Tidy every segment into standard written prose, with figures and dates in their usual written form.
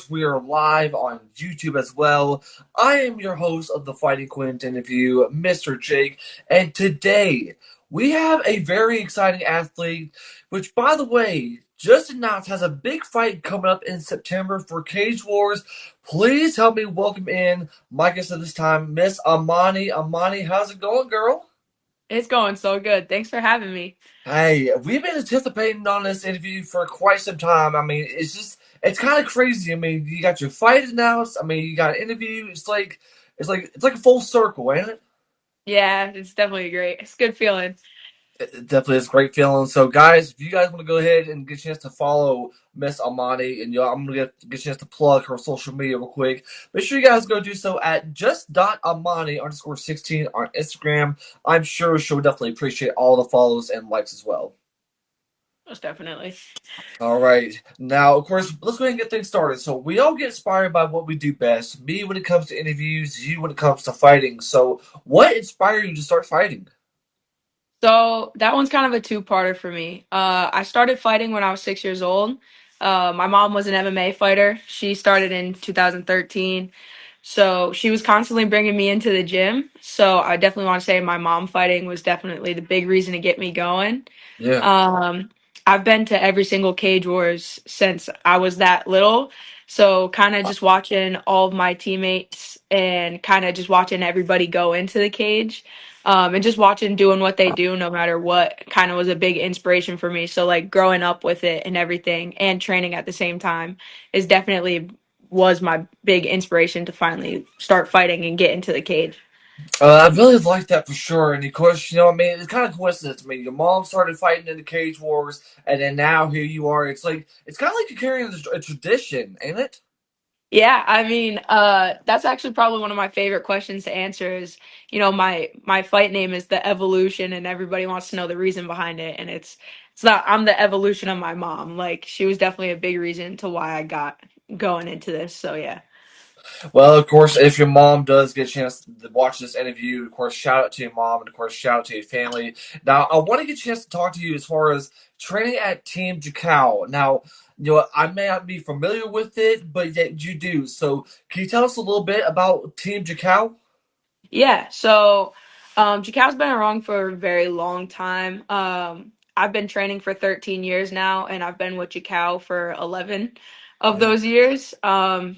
we are live on YouTube as well. I am your host of the Fighting Quint interview, Mr. Jake, and today we have a very exciting athlete, which, by the way, just announced has a big fight coming up in September for Cage Wars. Please help me welcome in my guest at this time, Miss Amani. Amani, how's it going, girl? It's going so good. Thanks for having me. Hey, we've been anticipating on this interview for quite some time. I mean, it's kind of crazy. I mean, you got your fight announced. I mean, you got an interview. It's like a full circle, ain't it? Yeah, it's definitely great. It's a good feeling. It definitely is a great feeling. So, guys, if you guys want to go ahead and get a chance to follow Miss Amani, and I'm gonna get a chance to plug her social media real quick. Make sure you guys go do so at just.amani_16 on Instagram. I'm sure she'll definitely appreciate all the follows and likes as well. Most definitely. All right. Now, of course, let's go ahead and get things started. So, we all get inspired by what we do best. Me when it comes to interviews, you when it comes to fighting. So, what inspired you to start fighting? So that one's kind of a two-parter for me. I started fighting when I was 6 years old. My mom was an MMA fighter. She started in 2013. So she was constantly bringing me into the gym. So I definitely want to say my mom fighting was definitely the big reason to get me going. Yeah. Um, I've been to every single Cage Wars since I was that little. So kind of just watching all of my teammates and kind of just watching everybody go into the cage. And just watching doing what they do no matter what kind of was a big inspiration for me. So like growing up with it and everything and training at the same time is definitely was my big inspiration to finally start fighting and get into the cage. I really like that for sure. And of course, I mean, it's kind of coincidence. I mean, your mom started fighting in the Cage Wars, and then now here you are. It's kind of like you're carrying a tradition, ain't it? Yeah, I mean, that's actually probably one of my favorite questions to answer is, my fight name is the evolution and everybody wants to know the reason behind it. And it's not I'm the evolution of my mom. Like she was definitely a big reason to why I got going into this. So yeah. Well, of course, if your mom does get a chance to watch this interview, of course, shout out to your mom and, of course, shout out to your family. Now, I want to get a chance to talk to you as far as training at Team Jakau. Now, I may not be familiar with it, but yet you do. So, can you tell us a little bit about Team Jakau? Yeah, so Jakau's been around for a very long time. I've been training for 13 years now, and I've been with Jakau for 11 of Yeah. those years.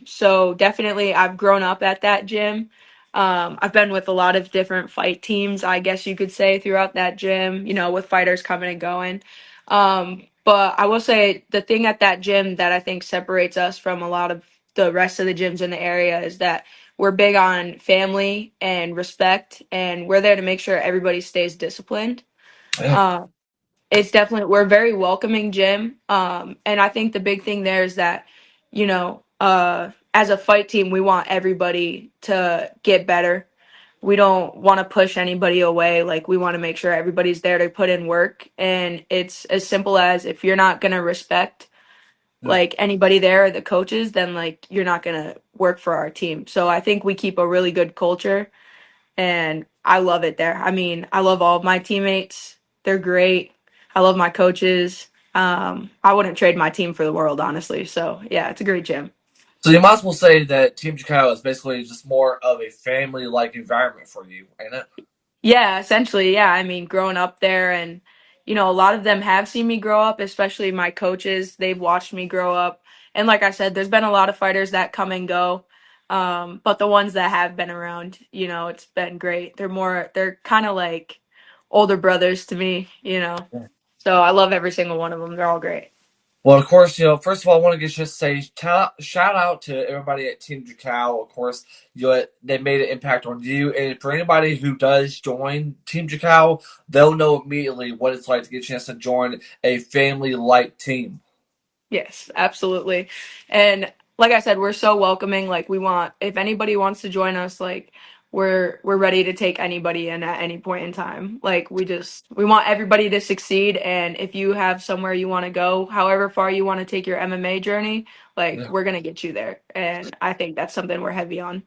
So definitely, I've grown up at that gym. I've been with a lot of different fight teams, I guess you could say, throughout that gym, with fighters coming and going. But I will say the thing at that gym that I think separates us from a lot of the rest of the gyms in the area is that we're big on family and respect, and we're there to make sure everybody stays disciplined. Yeah. Um, it's definitely we're a very welcoming gym, and I think the big thing there is that as a fight team, we want everybody to get better. We don't want to push anybody away. Like we want to make sure everybody's there to put in work, and it's as simple as if you're not gonna respect Yeah. like anybody there, the coaches, then like you're not gonna work for our team. So I think we keep a really good culture and I love it there. I mean, I love all of my teammates. They're great. I love my coaches. I wouldn't trade my team for the world, honestly. So yeah, it's a great gym. So, you might as well say that Team Jakau is basically just more of a family like environment for you, ain't it? Yeah, essentially, yeah. I mean, growing up there and a lot of them have seen me grow up, especially my coaches. They've watched me grow up. And like I said, there's been a lot of fighters that come and go. But the ones that have been around, it's been great. They're kind of like older brothers to me. So I love every single one of them. They're all great. Well, of course, first of all, I want to just say shout out to everybody at Team Jakau. Of course, they made an impact on you. And for anybody who does join Team Jakau, they'll know immediately what it's like to get a chance to join a family like team. Yes, absolutely. And like I said, we're so welcoming. Like we want if anybody wants to join us, like we're ready to take anybody in at any point in time. Like we want everybody to succeed and if you have somewhere you want to go, however far you want to take your MMA journey, like Yeah. we're going to get you there. And I think that's something we're heavy on.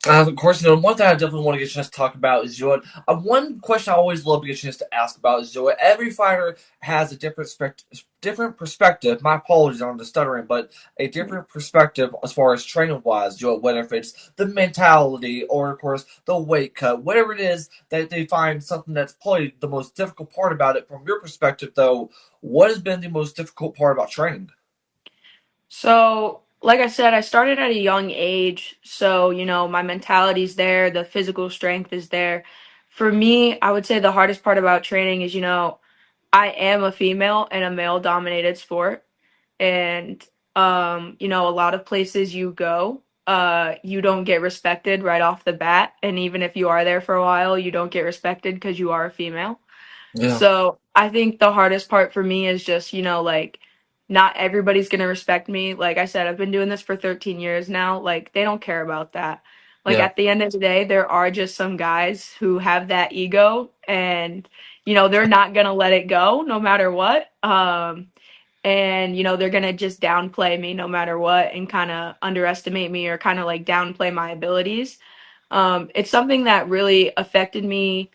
Of course, one thing I definitely want to get a chance to talk about is, one question I always love to get a chance to ask about is, every fighter has a different perspective. My apologies on the stuttering, but a different perspective as far as training wise, whether if it's the mentality or, of course, the weight cut, whatever it is that they find something that's probably the most difficult part about it. From your perspective, though, what has been the most difficult part about training? So, like I said, I started at a young age. So, my mentality's there, the physical strength is there. For me, I would say the hardest part about training is, I am a female in a male dominated sport. And, a lot of places you go, you don't get respected right off the bat. And even if you are there for a while, you don't get respected because you are a female. Yeah, So I think the hardest part for me is just, like, not everybody's gonna respect me. Like I said, I've been doing this for 13 years now. Like, they don't care about that. Like, yeah, at the end of the day, there are just some guys who have that ego and, they're not gonna let it go no matter what. And, they're gonna just downplay me no matter what and kind of underestimate me or kind of like downplay my abilities. It's something that really affected me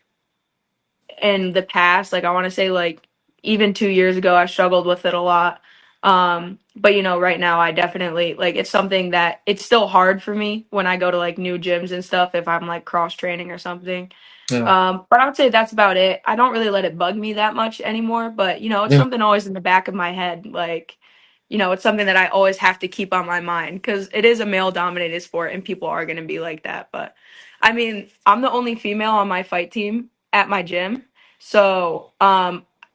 in the past. Like I want to say like even 2 years ago, I struggled with it a lot. But right now I definitely like it's something that it's still hard for me when I go to like new gyms and stuff if I'm like cross training or something. yeah, But I would say that's about it. I don't really let it bug me that much anymore, but it's yeah. something always in the back of my head. Like, it's something that I always have to keep on my mind because it is a male dominated sport and people are going to be like that. But I mean, I'm the only female on my fight team at my gym. So,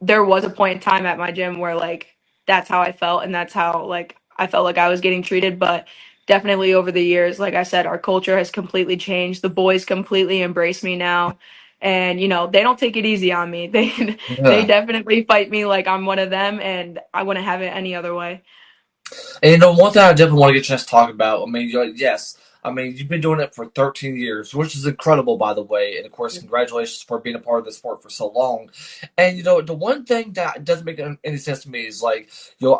there was a point in time at my gym where like that's how I felt and that's how like I felt like I was getting treated, but definitely over the years, like I said, our culture has completely changed. The boys completely embrace me now. And they don't take it easy on me. They Yeah. definitely fight me like I'm one of them and I wouldn't have it any other way. And one thing I definitely want to get a chance to talk about. I mean, yes, I mean you've been doing it for 13 years, which is incredible, by the way. And of course, congratulations for being a part of the sport for so long. And the one thing that doesn't make any sense to me is like,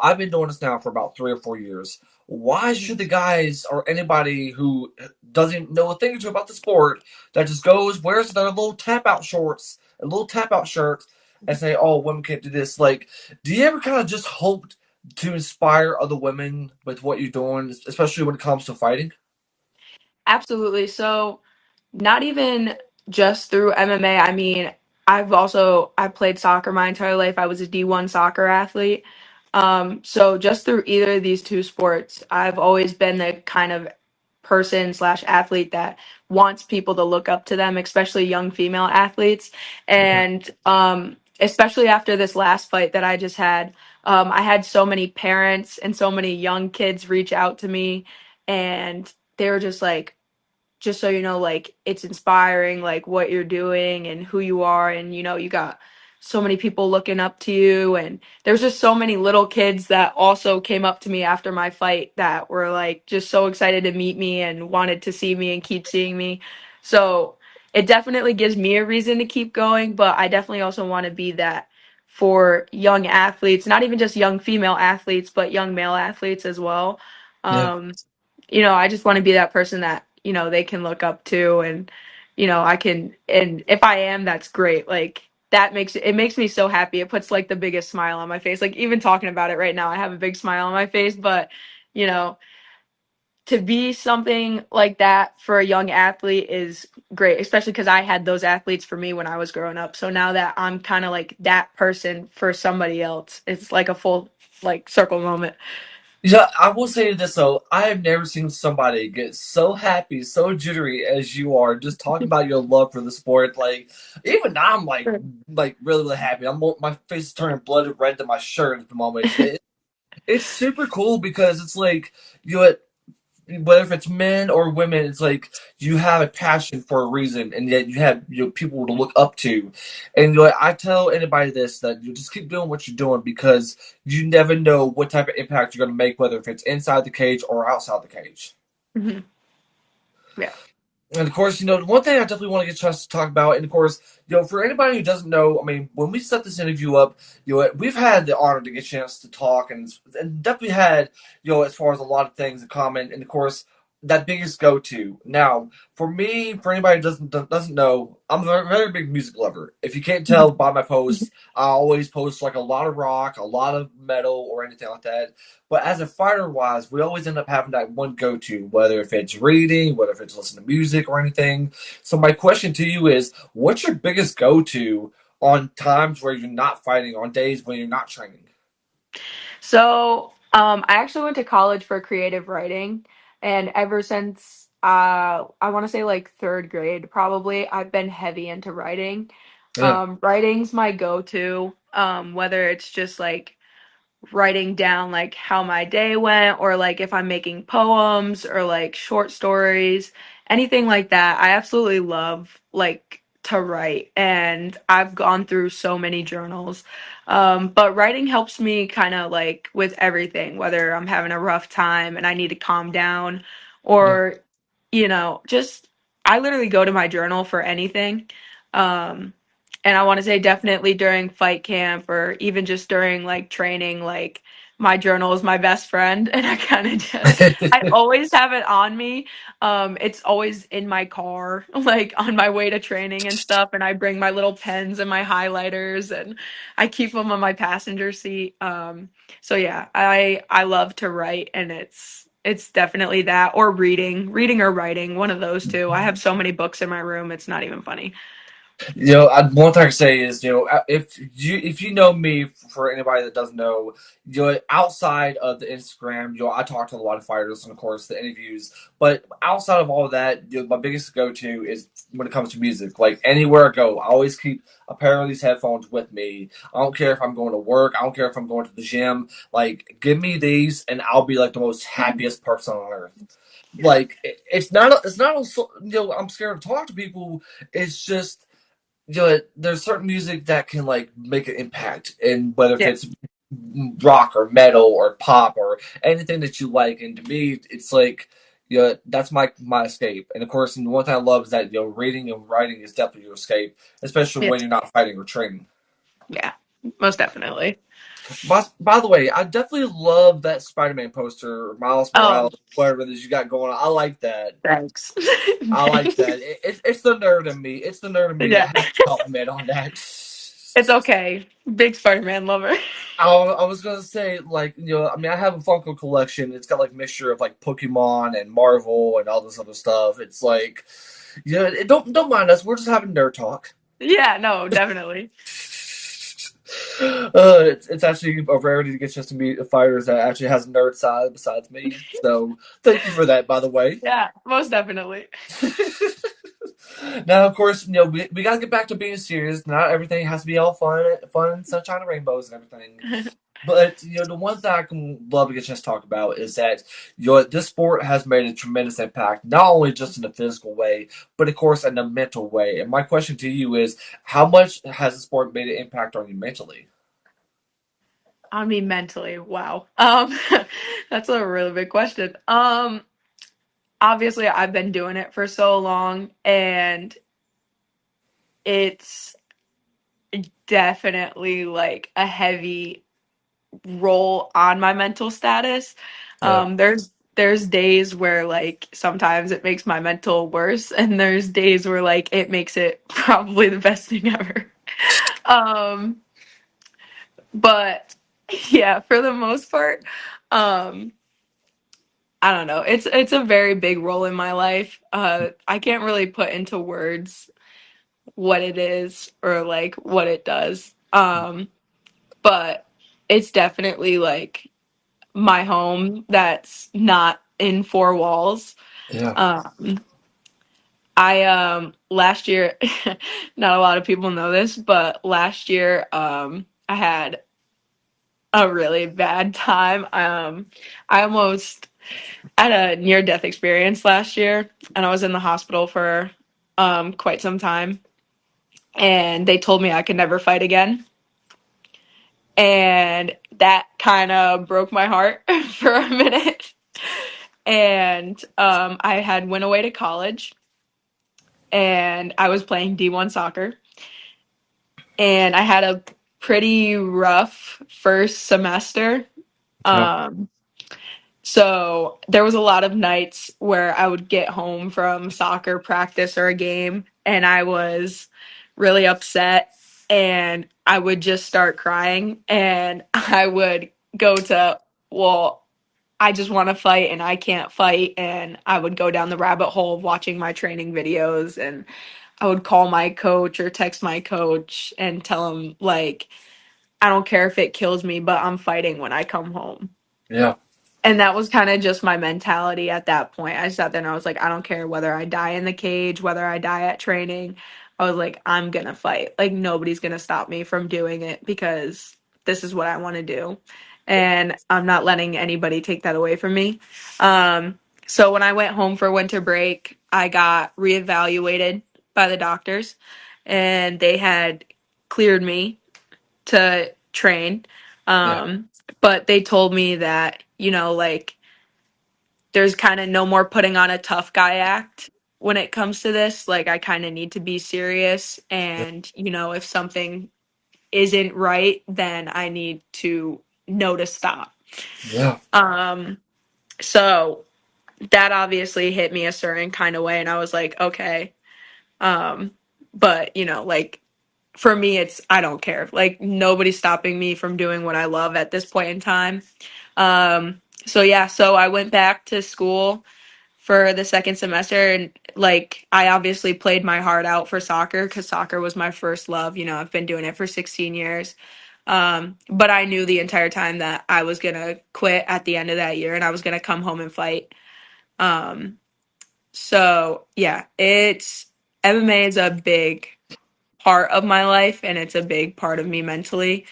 I've been doing this now for about 3 or 4 years. Why should the guys or anybody who doesn't know a thing or two about the sport that just goes wears their little tap out shorts, a little tap out shirt, and say, "Oh, women can't do this"? Like, do you ever kind of just hope to inspire other women with what you're doing, especially when it comes to fighting? Absolutely. So, not even just through MMA. I mean, I played soccer my entire life. I was a D1 soccer athlete. So just through either of these two sports, I've always been the kind of person slash athlete that wants people to look up to them, especially young female athletes. Yeah, And especially after this last fight that I just had, I had so many parents and so many young kids reach out to me, and they were just so you know, like it's inspiring, like what you're doing and who you are, and you got so many people looking up to you, and there's just so many little kids that also came up to me after my fight that were like just so excited to meet me and wanted to see me and keep seeing me. So it definitely gives me a reason to keep going, but I definitely also want to be that for young athletes, not even just young female athletes, but young male athletes as well. yeah. um I just want to be that person that, they can look up to and, I can, and if I am, that's great. Like that makes me so happy. It puts like the biggest smile on my face. Like even talking about it right now, I have a big smile on my face, but you know, to be something like that for a young athlete is great, especially because I had those athletes for me when I was growing up. So now that I'm kind of like that person for somebody else, it's like a full like circle moment. Yeah, I will say this though. I have never seen somebody get so happy, so jittery as you are, just talking about your love for the sport. Like, even now, I'm like really, really happy. My face is turning blood red to my shirt at the moment. It's super cool because it's like you know, whether if it's men or women, it's like you have a passion for a reason, and yet you have people to look up to. And I tell anybody this that you just keep doing what you're doing because you never know what type of impact you're going to make, whether if it's inside the cage or outside the cage. Mhm. Yeah. And of course, one thing I definitely want to get a chance to talk about, and of course, for anybody who doesn't know, I mean, when we set this interview up, we've had the honor to get a chance to talk, and definitely had, as far as a lot of things in common, and of course, that biggest go to. Now, for me, for anybody who doesn't know, I'm a very big music lover. If you can't tell by my posts, I always post like a lot of rock, a lot of metal, or anything like that. But as a fighter wise, we always end up having that one go to, whether if it's reading, whether if it's listening to music or anything. So my question to you is, what's your biggest go to on times where you're not fighting, on days when you're not training? So, I actually went to college for creative writing, and ever since I want to say like third grade, probably, I've been heavy into writing. Yeah, Writing's my go-to, whether it's just like writing down like how my day went or like if I'm making poems or like short stories, anything like that. I absolutely love like to write and I've gone through so many journals. But writing helps me kind of like with everything, whether I'm having a rough time and I need to calm down yeah. or, just I literally go to my journal for anything. Um, and I want to say definitely during fight camp or even just during like training, like my journal is my best friend. And I kind of just, I always have it on me. It's always in my car, like on my way to training and stuff. And I bring my little pens and my highlighters and I keep them on my passenger seat. So yeah, I love to write and it's definitely that or reading or writing, one of those two. I have so many books in my room, it's not even funny. One thing I can say is, if you know me, for anybody that doesn't know, outside of the Instagram, I talk to a lot of fighters and of course the interviews. But outside of all of that, my biggest go to is when it comes to music. Like anywhere I go, I always keep a pair of these headphones with me. I don't care if I'm going to work. I don't care if I'm going to the gym. Like, give me these, and I'll be like the most happiest person on earth. Like, it's not. I'm scared to talk to people. It's just there's certain music that can like make an impact, and whether if Yeah. it's rock or metal or pop or anything that you like. And to me, it's like that's my escape. And of course, and one thing I love is that reading and writing is definitely your escape, especially Yeah. when you're not fighting or training. Yeah, most definitely. By the way, I definitely love that Spider-Man poster, Miles Oh, Morales, whatever it is you got going on. I like that. thanks. I like Thanks. that. It's the nerd in me. It's the nerd in me that Yeah, has to compliment on that. it's okay. Big Spider-Man lover. I was gonna say, like, I mean, I have a Funko collection. It's got like mixture of like Pokemon and Marvel and all this other stuff. It's like, don't mind us. We're just having nerd talk. Yeah, no, definitely. It's actually a rarity to get just to meet fighters that actually has a nerd side besides me. So thank you for that, by the way. Yeah, most definitely. Now, of course, we gotta get back to being serious. Not everything has to be all fun and sunshine and rainbows and everything. But the one thing I can love to get a chance to talk about is that this sport has made a tremendous impact, not only just in a physical way, but of course in a mental way. And my question to you is, how much has the sport made an impact on you mentally? I mean, mentally, wow. That's a really big question. Obviously, I've been doing it for so long, and it's definitely like a heavy role on my mental status. Yeah. There's days where like sometimes it makes my mental worse, and there's days where like it makes it probably the best thing ever. Um, but yeah, for the most part, um, I don't know. It's a very big role in my life. I can't really put into words what it is or like what it does. But it's definitely like my home that's not in four walls. Yeah. Um, I last year, not a lot of people know this, but last year I had a really bad time. I almost had a near death experience last year, and I was in the hospital for quite some time. And they told me I could never fight again, and that kind of broke my heart for a minute. And I had went away to college and I was playing D1 soccer and I had a pretty rough first semester. Yeah. Um, So there was a lot of nights where I would get home from soccer practice or a game and I was really upset and I would just start crying and I would go to, well, I just want to fight and I can't fight. And I would go down the rabbit hole of watching my training videos and I would call my coach or text my coach and tell him, like, I don't care if it kills me, but I'm fighting when I come home. Yeah, And that was kind of just my mentality at that point. I sat there and I was like, I don't care whether I die in the cage, whether I die at training. I was like, I'm gonna fight. Like nobody's gonna stop me from doing it because this is what I want to do. And I'm not letting anybody take that away from me. So when I went home for winter break, I got reevaluated by the doctors and they had cleared me to train. yeah, But they told me that, like there's kind of no more putting on a tough guy act when it comes to this. Like I kind of need to be serious yeah, and, if something isn't right, then I need to know to stop. yeah. Um so that obviously hit me a certain kind of way and I was like, okay. But, like for me it's I don't care. Like nobody's stopping me from doing what I love at this point in time. So yeah, so I went back to school for the second semester and like I obviously played my heart out for soccer because soccer was my first love. I've been doing it for 16 years. But I knew the entire time that I was gonna quit at the end of that year and I was gonna come home and fight. Um, so yeah, it's MMA is a big part of my life and it's a big part of me mentally.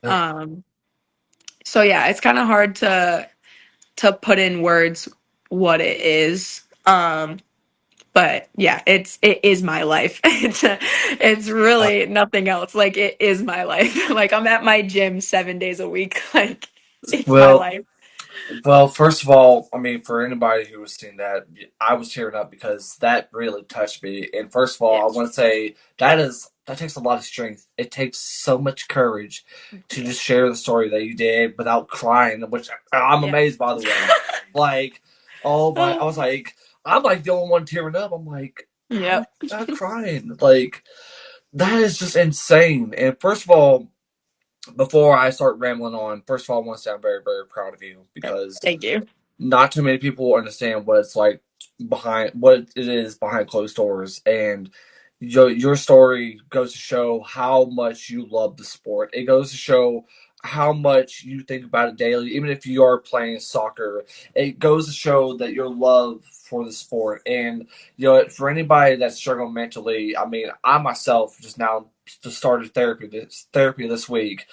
Yeah. Um, so yeah, it's kind of hard to put in words what it is. But yeah, it is my life. It's Uh, really nothing else. Like it is my life. Like I'm at my gym 7 days a week. Like it's my well, life. Well, first of all, I mean, for anybody who was seeing that, I was tearing up because that really touched me. And first of Yeah. all, I want to say that takes a lot of strength. It takes so much courage to Yeah. just share the story that you did without crying, which I'm Yeah. amazed by the way. Like, oh my, I was like, I'm like the only one tearing up. I'm like, how am Yep. I not crying? Like, that is just insane. And first of all, before I start rambling on, first of all, I want to say I'm very, very proud of you because Thank you. not too many people understand what it's like behind what it is behind closed doors, and your story goes to show how much you love the sport. It goes to show how much you think about it daily, even if you are playing soccer. It goes to show that your love for the sport. And for anybody that's struggling mentally, I mean, I myself just started therapy this week,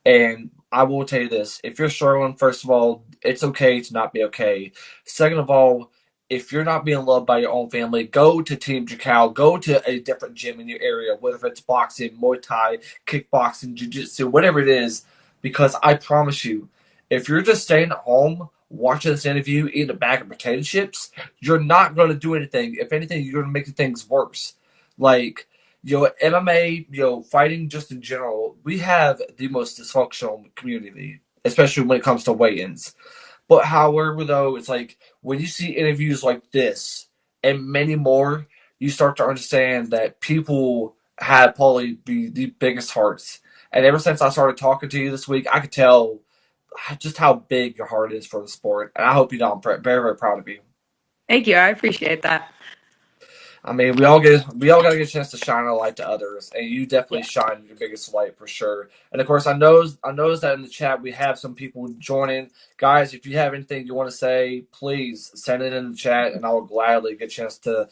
and I will tell you this: if you're struggling, first of all, it's okay to not be okay. Second of all, if you're not being loved by your own family, go to Team Jakal, go to a different gym in your area, whether it's boxing, Muay Thai, kickboxing, jiu-jitsu, whatever it is, because I promise you, if you're just staying at home watching this interview, eating a bag of potato chips, you're not going to do anything. If anything, you're going to make things worse. Like, MMA, fighting just in general, we have the most dysfunctional community, especially when it comes to weigh-ins. But however, though, it's like when you see interviews like this and many more, you start to understand that people have probably the biggest hearts. And ever since I started talking to you this week, I could tell just how big your heart is for the sport. And I hope you know I'm very, very proud of you. Thank you. I appreciate that. I mean, we all got to get a chance to shine a light to others, and you definitely Yeah. shine your biggest light for sure. And of course, I noticed that in the chat we have some people joining. Guys, if you have anything you want to say, please send it in the chat, and I will gladly get a chance to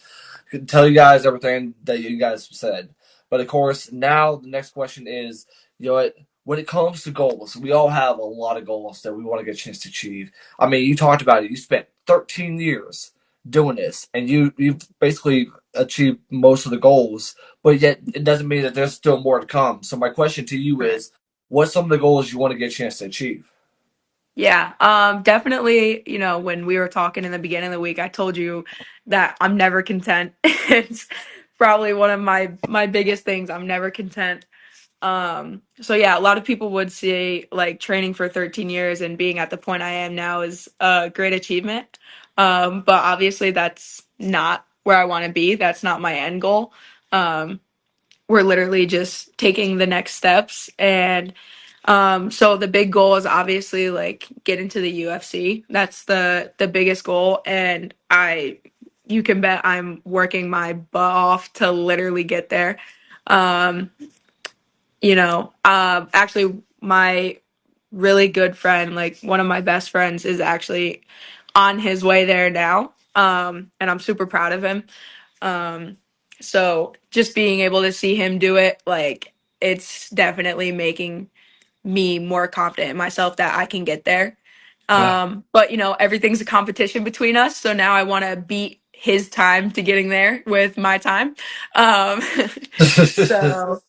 tell you guys everything that you guys said. But of course, now the next question is, what? When it comes to goals, we all have a lot of goals that we want to get a chance to achieve. I mean, you talked about it. You spent 13 years doing this, and you've basically achieved most of the goals, but yet it doesn't mean that there's still more to come. So my question to you Right. is, what's some of the goals you want to get a chance to achieve? Yeah, definitely, when we were talking in the beginning of the week, I told you that I'm never content. It's probably one of my biggest things. I'm never content. So yeah, a lot of people would say like training for 13 years and being at the point I am now is a great achievement. But obviously that's not where I want to be. That's not my end goal. Um, we're literally just taking the next steps. And so the big goal is obviously like get into the UFC. That's the biggest goal. And you can bet I'm working my butt off to literally get there. Um, actually, my really good friend, like one of my best friends, is actually on his way there now. And I'm super proud of him. Um, so just being able to see him do it, like, it's definitely making me more confident in myself that I can get there. Yeah. But everything's a competition between us. So now I want to beat his time to getting there with my time. Um, so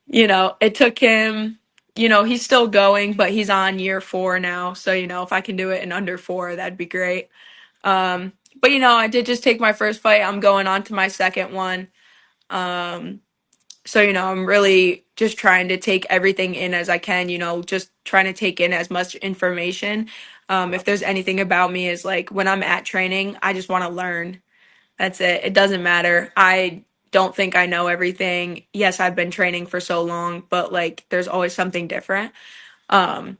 it took him, he's still going, but he's on year 4 now. So, if I can do it in under 4, that'd be great. But, I did just take my first fight. I'm going on to my second one. Um, so, I'm really just trying to take everything in as I can, just trying to take in as much information. If there's anything about me is like when I'm at training, I just want to learn. That's it. It doesn't matter. I don't think I know everything. Yes, I've been training for so long, but like there's always something different. Um,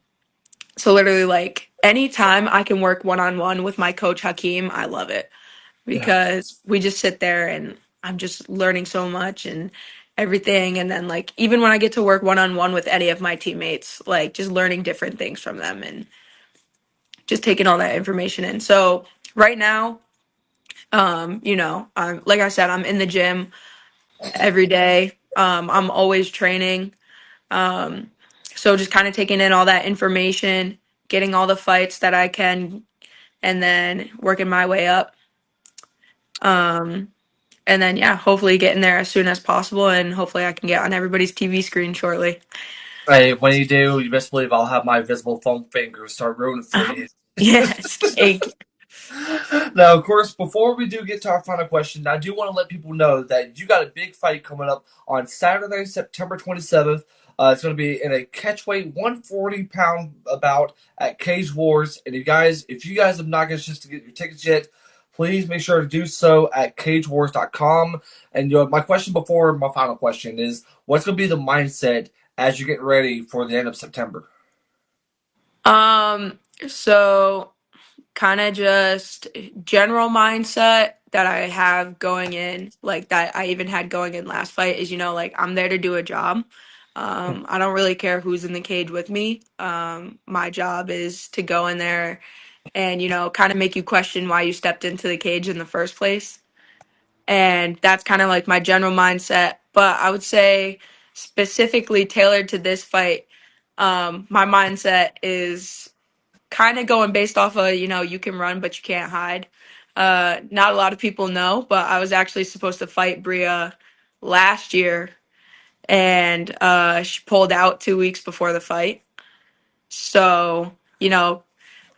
so literally like anytime I can work one-on-one with my coach Hakeem, I love it Yeah. because we just sit there and I'm just learning so much and everything. And then like even when I get to work one-on-one with any of my teammates, like just learning different things from them and just taking all that information in. So right now, I'm like I said, I'm in the gym every day. I'm always training. Um, so just kind of taking in all that information, getting all the fights that I can, and then working my way up. Um, and then yeah, hopefully getting there as soon as possible, and hopefully I can get on everybody's TV screen shortly. Hey, when you do, you best believe I'll have my visible foam fingers start rooting for you. Yes, thank you. Now, of course, before we do get to our final question, I do want to let people know that you got a big fight coming up on Saturday, September 27th. It's going to be in a catchweight 140-pound bout at Cage Wars. And if you guys have not got a chance to get your tickets yet, please make sure to do so at cagewars.com. And my question before my final question is, what's going to be the mindset as you get ready for the end of September? Um, so kind of just general mindset that I have going in, like that I even had going in last fight is, like I'm there to do a job. I don't really care who's in the cage with me. My job is to go in there and, kind of make you question why you stepped into the cage in the first place. And that's kind of like my general mindset. But I would say specifically tailored to this fight, my mindset is kind of going based off of, you can run, but you can't hide. Not a lot of people know, but I was actually supposed to fight Bria last year, and she pulled out 2 weeks before the fight. So,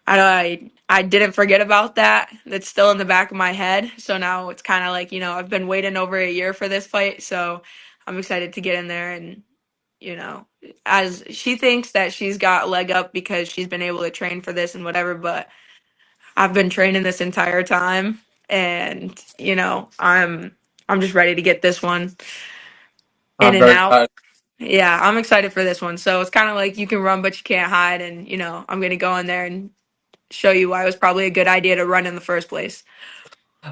I didn't forget about that. That's still in the back of my head. So now it's kind of like, I've been waiting over a year for this fight. So I'm excited to get in there and, you know, as she thinks that she's got a leg up because she's been able to train for this and whatever, but I've been training this entire time, and I'm just ready to get this one in I'm and very out. proud. Yeah, I'm excited for this one. So it's kind of like you can run, but you can't hide, and I'm gonna go in there and show you why it was probably a good idea to run in the first place.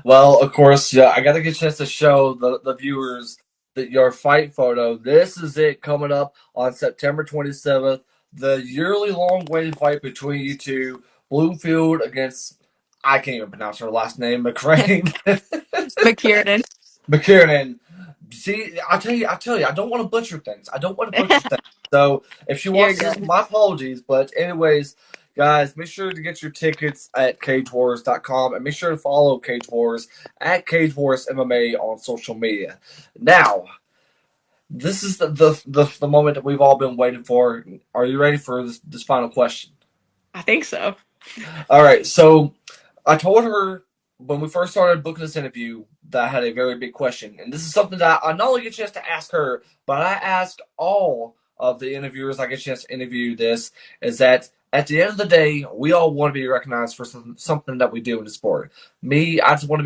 Well, of course, yeah, I got to get a chance to show the viewers that your fight photo. This is it coming up on September 27th. The yearly long waited fight between you two, Bloomfield against, I can't even pronounce her last name, McCrane. McKiernan, McKiernan. See, I tell you, I don't want to butcher things. I don't want to butcher things. So if she you're wants to, good. my apologies. But anyways, guys, make sure to get your tickets at cagewars.com and make sure to follow Cage Wars at Cage Wars MMA on social media. Now, this is the moment that we've all been waiting for. Are you ready for this final question? I think so. All right, so I told her when we first started booking this interview that I had a very big question, and this is something that I not only get a chance to ask her, but I ask all of the interviewers I get a chance to interview this is that at the end of the day, we all want to be recognized for something that we do in the sport. Me, I just want to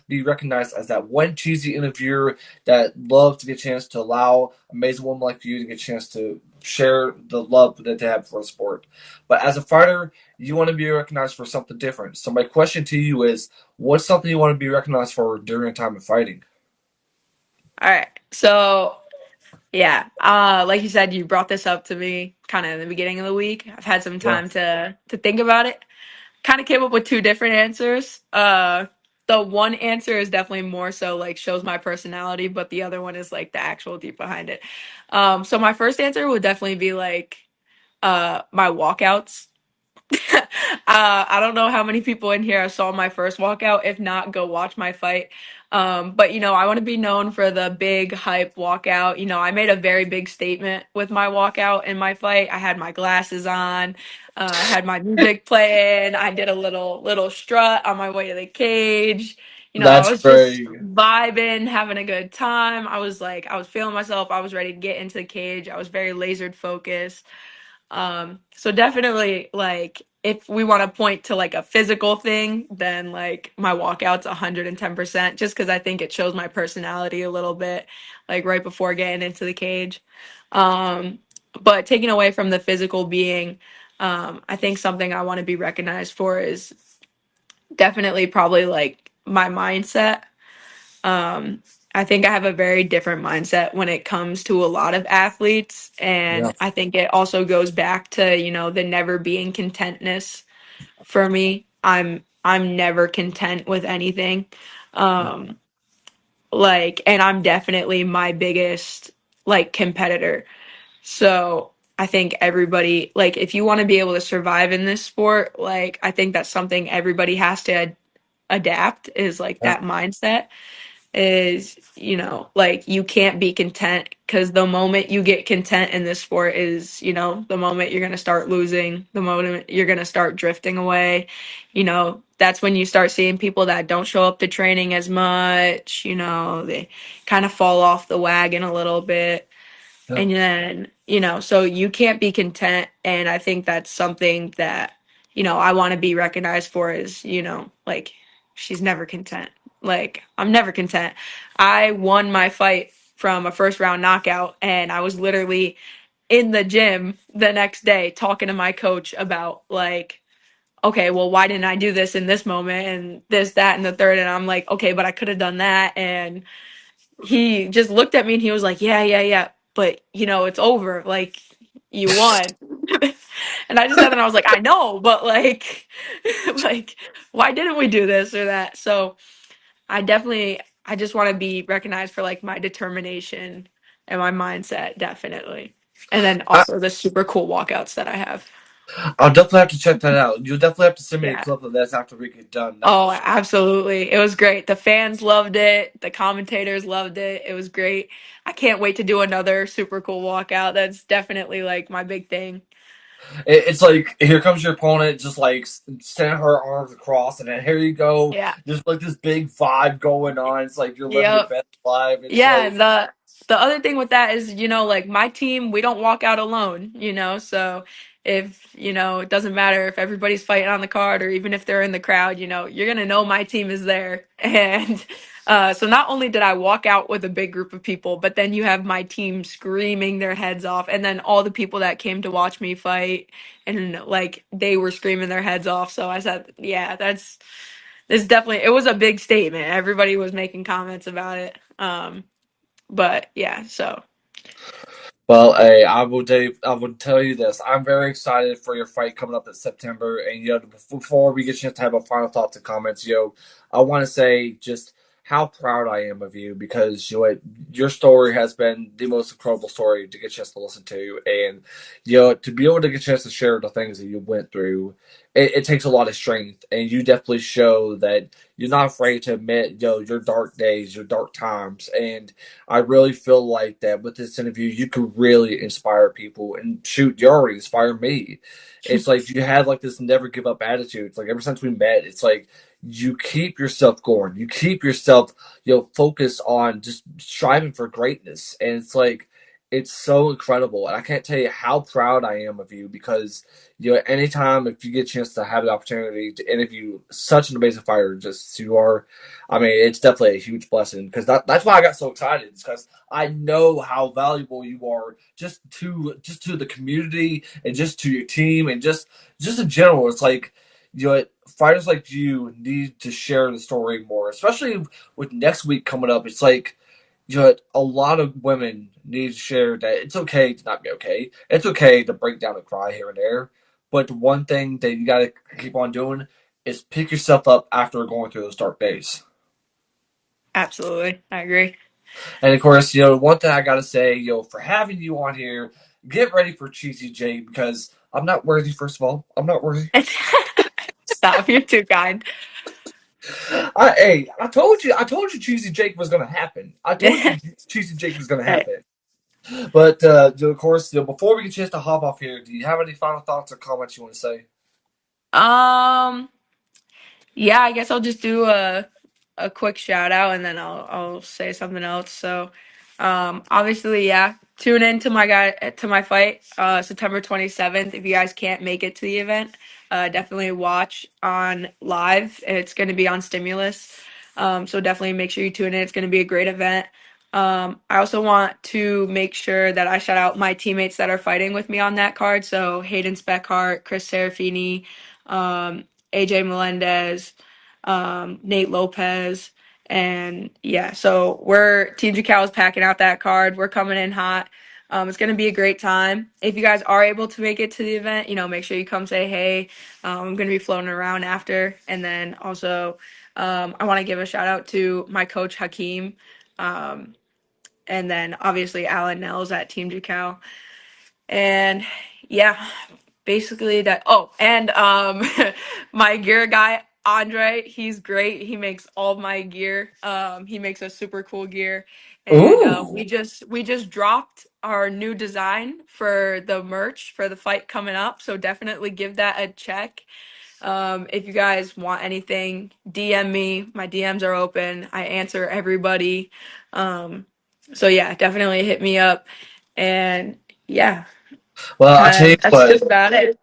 be recognized as that one cheesy interviewer that loves to get a chance to allow amazing women like you to get a chance to share the love that they have for the sport. But as a fighter, you want to be recognized for something different. So my question to you is, what's something you want to be recognized for during a time of fighting? All right. So, yeah, like you said, you brought this up to me kind of in the beginning of the week. I've had some Yeah, time to think about it. Kind of came up with two different answers. The one answer is definitely more so like shows my personality, but the other one is like the actual deep behind it. So my first answer would definitely be like my walkouts. I don't know how many people in here saw my first walkout. If not, go watch my fight. But I want to be known for the big hype walkout. I made a very big statement with my walkout in my fight. I had my glasses on, I had my music playing. I did a little strut on my way to the cage. I that's was just very. vibing, having a good time. I was feeling myself. I was ready to get into the cage. I was very lasered focused. So definitely like if we want to point to like a physical thing, then like my walkout's 110% just because I think it shows my personality a little bit, like right before getting into the cage. Um, but taking away from the physical being, I think something I want to be recognized for is definitely probably like my mindset. um, I think I have a very different mindset when it comes to a lot of athletes. Yeah, And I think it also goes back to, the never being contentness for me. I'm never content with anything. yeah, Um, and I'm definitely my biggest like competitor. So I think everybody, like, if you want to be able to survive in this sport, like, I think that's something everybody has to adapt is like yeah, that mindset is, like you can't be content because the moment you get content in this sport is, the moment you're going to start losing, the moment you're going to start drifting away. That's when you start seeing people that don't show up to training as much, they kind of fall off the wagon a little bit. yeah. And then, so you can't be content. And I think that's something that, I want to be recognized for is, like she's never content. Like I'm never content. I won my fight from a first round knockout and I was literally in the gym the next day talking to my coach about like, okay, well, why didn't I do this in this moment and this, that, and the third? And I'm like, okay, but I could have done that. And he just looked at me and he was like, "Yeah, yeah, yeah, but it's over. Like you won." And I just said that I was like, "I know, but like like why didn't we do this or that?" So, I just want to be recognized for like my determination and my mindset definitely. And then I, also the super cool walkouts that I have. I'll definitely have to check that out. You'll definitely have to send me a Yeah. clip of this after we get done. That's for Oh, sure. absolutely. It was great. The fans loved it. The commentators loved it. It was great. I can't wait to do another super cool walkout. That's definitely like my big thing. It's like here comes your opponent, just like send her arms across, and then here you go. Yeah. There's like this big vibe going on. It's like you're living your Yep. best life. It's Yeah, like and the other thing with that is, like my team, we don't walk out alone, so if, it doesn't matter if everybody's fighting on the card or even if they're in the crowd, you're gonna know my team is there. And so not only did I walk out with a big group of people, but then you have my team screaming their heads off, and then all the people that came to watch me fight and like they were screaming their heads off. So I said, yeah, it's definitely it was a big statement. Everybody was making comments about it. But yeah, so well, hey, I will tell you this. I'm very excited for your fight coming up in September. And before we get a chance to have a final thoughts and comments, I want to say just how proud I am of you because your story has been the most incredible story to get a chance to listen to, and to be able to get a chance to share the things that you went through. It takes a lot of strength, and you definitely show that you're not afraid to admit, your dark days, your dark times, and I really feel like that with this interview, you could really inspire people. And shoot, you already inspired me. It's like you had like this never give up attitude. It's like ever since we met, it's like you keep yourself going. You keep yourself, focused on just striving for greatness. And it's like it's so incredible, and I can't tell you how proud I am of you because anytime if you get a chance to have the opportunity to interview such an amazing fighter, just you are, I mean, it's definitely a huge blessing because that's why I got so excited. It's because I know how valuable you are just to the community and just to your team and just in general. It's like fighters like you need to share the story more, especially with next week coming up. It's like a lot of women need to share that it's okay to not be okay. It's okay to break down and cry here and there. But the one thing that you got to keep on doing is pick yourself up after going through those dark days. Absolutely. I agree. And of course, one thing I got to say, for having you on here, get ready for Cheesy J because I'm not worthy, first of all. I'm not worthy. Stop. You're too kind. Hey, I told you Cheesy Jake was going to happen. I told you Cheesy Jake was going to Hey. happen. But of course, before we get a chance to hop off here, do you have any final thoughts or comments you want to say? Um, yeah, I guess I'll just do a quick shout out and then I'll say something else. So, obviously, yeah, tune in to my fight, September 27th. If you guys can't make it to the event, definitely watch on live. It's going to be on Stimulus. So definitely make sure you tune in. It's going to be a great event. I also want to make sure that I shout out my teammates that are fighting with me on that card. So Hayden Speckhart, Chris Serafini, AJ Melendez, Nate Lopez. And yeah, so we're Team Jacal is packing out that card. We're coming in hot. It's going to be a great time. If you guys are able to make it to the event, make sure you come say hey. I'm going to be floating around after. And then also, I want to give a shout out to my coach Hakeem. Um, and then obviously Alan Nels at Team Jacal. And yeah, basically that. Oh, and my gear guy Andre, he's great. He makes all my gear. He makes a super cool gear, and we Ooh. just dropped our new design for the merch for the fight coming up. So definitely give that a check. If you guys want anything, DM me. My DMs are open. I answer everybody. Um, so yeah, definitely hit me up. And yeah, Well, I'll tell kind you of that's what. just about it.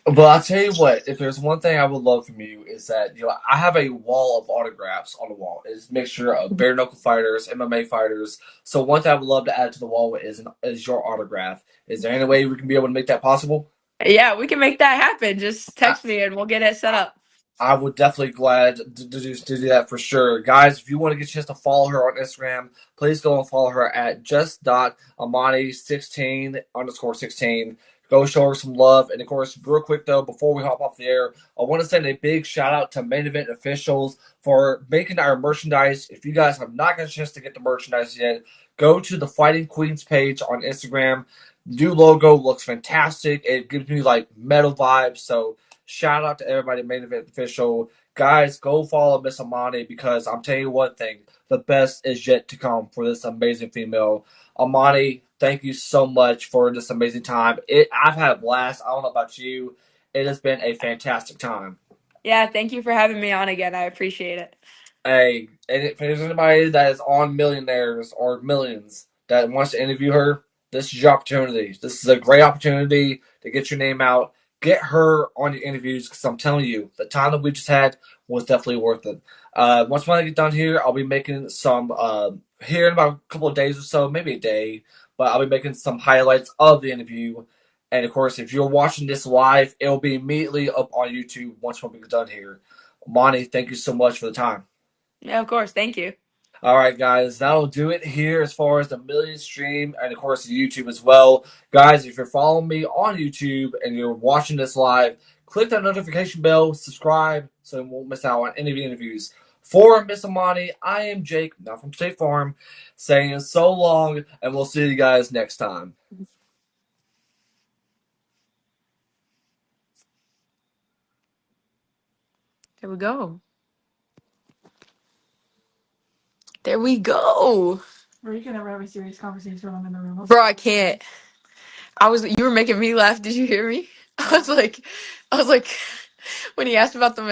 Well, I'll tell you what. If there's one thing I would love from you is that I have a wall of autographs on the wall. It's a mixture of bare knuckle fighters, MMA fighters. So one thing I would love to add to the wall is your autograph. Is there any way we can be able to make that possible? Yeah, we can make that happen. Just text me and we'll get it set up. I would definitely glad to do that for sure. Guys, if you want to get a chance to follow her on Instagram, please go and follow her at just.amani16 underscore 16. Go show her some love. And of course, real quick though, before we hop off the air, I want to send a big shout out to Main Event officials for making our merchandise. If you guys have not got a chance to get the merchandise yet, go to the Fighting Queens page on Instagram. The new logo looks fantastic. It gives me like metal vibes. So shout out to everybody, Main Event Official. Guys, go follow Miss Amani because I'm telling you one thing: the best is yet to come for this amazing female. Amani, thank you so much for this amazing time. I've had a blast. I don't know about you. It has been a fantastic time. Yeah, thank you for having me on again. I appreciate it. Hey, and if there's anybody that is on Millionaires or Millions that wants to interview her, this is your opportunity. This is a great opportunity to get your name out. Get her on your interviews because I'm telling you, the time that we just had was definitely worth it. Once when I get done here, I'll be making some here in about a couple of days or so, maybe a day, but I'll be making some highlights of the interview. And of course, if you're watching this live, it'll be immediately up on YouTube once we get done here. Monty, thank you so much for the time. Yeah, of course. Thank you. All right, guys, that'll do it here as far as the million stream and of course the YouTube as well. Guys, if you're following me on YouTube and you're watching this live, click that notification bell, subscribe so you won't miss out on any of the interviews. For Miss Amani, I am Jake, not from State Farm, saying so long, and we'll see you guys next time. There we go. There we go. Bro, you can never have a serious conversation when I'm in the room. Bro, I can't. You were making me laugh. Did you hear me? I was like, when he asked about the